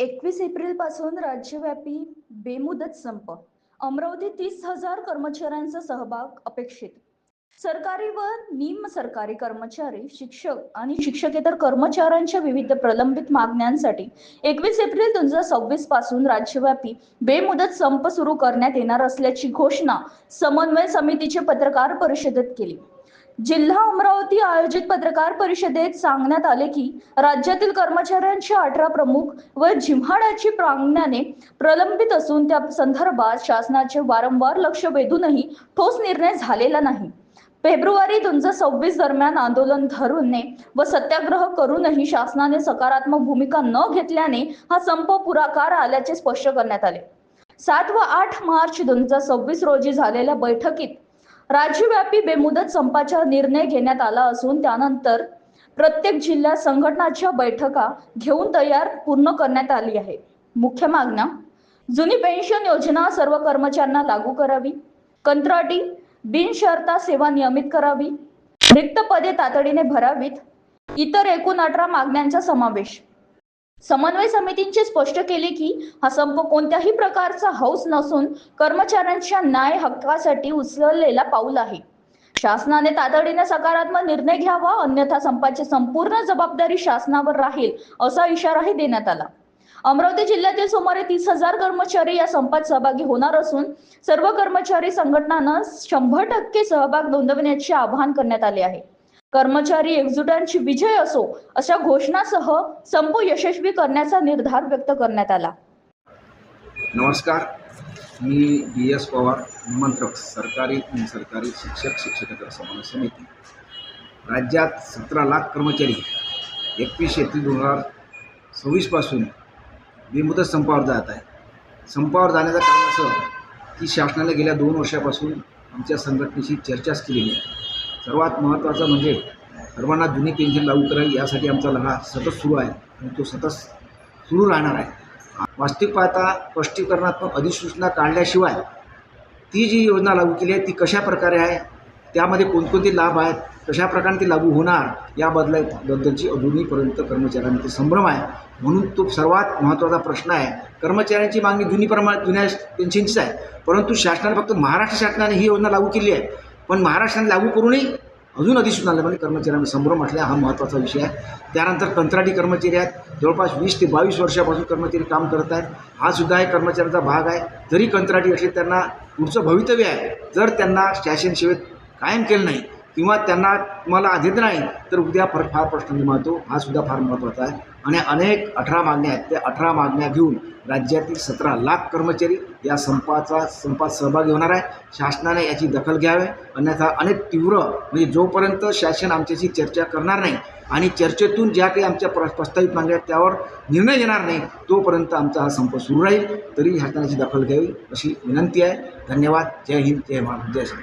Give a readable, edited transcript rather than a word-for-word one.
21 April पासून राज्यव्यापी बेमुदत संप. अमरावती 30,000 कर्मचाऱ्यांचा सहभाग अपेक्षित. सरकारी व निम सरकारी कर्मचारी, शिक्षक आणि शिक्षकेतर कर्मचाऱ्यांच्या विविध प्रलंबित मागण्यांसाठी 21 एप्रिल 2026 पासून राज्यव्यापी बेमुदत संप सुरू करण्यात येणार असल्याची घोषणा समन्वय समितीचे पत्रकार परिषदेत केली. जिल्हा अमरावती आयोजित पत्रकार परिषदेत सांगण्यात आले की राज्यातील कर्मचाऱ्यांच्या 18 प्रमुख व जिव्हाळ्याची मागण्या प्रलंबित असून त्या संदर्भात शासनाचे वारंवार लक्ष वेधूनही ठोस निर्णय झालेला नाही. फेब्रुवारी 2026 दरम्यान आंदोलन धरूनने व सत्याग्रह करूनही शासनाने सकारात्मक भूमिका न घेतल्याने हा संप पुढाकार आल्याचे स्पष्ट करण्यात आले. 7 व 8 मार्च 2026 रोजी झालेल्या बैठकीत राज्यव्यापी बेमुदत संपाचा निर्णय घेण्यात आला असून त्यानंतर प्रत्येक जिल्ह्यात संघटनाच्या बैठका घेऊन तयारी पूर्ण करण्यात आली आहे. मुख्य मागण्या: जुनी पेन्शन योजना सर्व कर्मचाऱ्यांना लागू करावी, कंत्राटी बिनशर्त सेवा नियमित करावी, रिक्त पदे तातडीने भरावीत, इतर एकूण 18 मागण्यांचा समावेश. समन्वय समितीने स्पष्ट केले की हा संप कोणत्याही प्रकारचा हौस नसून कर्मचाऱ्यांच्या न्याय हक्कासाठी उचललेला पाऊल आहे. शासनाने तातडीने सकारात्मक निर्णय घ्यावा, अन्यथा संपाची संपूर्ण जबाबदारी शासनावर राहील असा इशाराही देण्यात आला. अमरावती जिल्ह्यातील सुमारे 30,000 कर्मचारी या संपात सहभागी होणार असून सर्व कर्मचारी संघटनांना 100% सहभाग नोंदवण्याचे आवाहन करण्यात आले आहे. कर्मचारी एकजुटांची विजय असो अशा घोषणासह संप यशस्वी करण्याचा निर्धार व्यक्त करण्यात आला. नमस्कार, मी DS पवार, निमंत्रक सरकारी सरकारी शिक्षक शिक्षकेतर समन्वय समिती. राज्यात 17 लाख कर्मचारी 21 एप्रिल 2026 पासून बेमुदत संपावर जात आहे. संपावर जाण्याचं कारण असं की शासनाने गेल्या 2 वर्षापासून आमच्या संघटनेशी चर्चाच केलेली आहे. सर्वात महत्त्वाचं म्हणजे सर्वांना जुनी पेन्शन लागू करावी यासाठी आमचा लढा सतत सुरू आहे आणि तो सतत सुरू राहणार आहे. वास्तविक पाहता स्पष्टीकरणात्मक अधिसूचना काढल्याशिवाय ती जी योजना लागू केली आहे ती कशा प्रकारे आहे, त्यामध्ये कोणकोणते लाभ आहेत, कशा प्रकारे ती लागू होणार याबद्दलची अजूनहीपर्यंत कर्मचाऱ्यांमध्ये संभ्रम आहे. म्हणून तो सर्वात महत्त्वाचा प्रश्न आहे. कर्मचाऱ्यांची मागणी जुन्या पेन्शनचीच आहे, परंतु शासनाने फक्त महाराष्ट्र शासनाने ही योजना लागू केली आहे, पण महाराष्ट्राने लागू करूनही अजून अधिसूचना आल्यामुळे कर्मचाऱ्यांना संभ्रम असल्या हा महत्त्वाचा विषय आहे. त्यानंतर कंत्राटी कर्मचारी आहेत, जवळपास 20 ते 22 वर्षापासून कर्मचारी काम करत आहेत. हा सुद्धा एक कर्मचाऱ्यांचा भाग आहे. जरी कंत्राटी असले त्यांना पुढचं भवितव्य आहे. जर त्यांना शासन सेवेत कायम केलं नाही किंवा त्यांना तुम्हाला आधीच नाही तर उद्या फार प्रश्न निर्माण होतो. हा सुद्धा फार महत्त्वाचा आहे. आणि अनेक 18 मागण्या आहेत. त्या 18 मागण्या घेऊन राज्यातील 17 लाख कर्मचारी या संपात सहभागी होणार आहे. शासनाने याची दखल घ्यावी, अन्यथा अनेक तीव्र म्हणजे जोपर्यंत शासन आमच्याशी चर्चा करणार नाही आणि चर्चेतून ज्या काही आमच्या प्रस्तावित मागण्या आहेत त्यावर निर्णय घेणार नाही तोपर्यंत आमचा हा संप सुरू राहील. तरी शासनाची दखल घ्यावी अशी विनंती आहे. धन्यवाद. जय हिंद, जय महाराष्ट्र, जय संघ.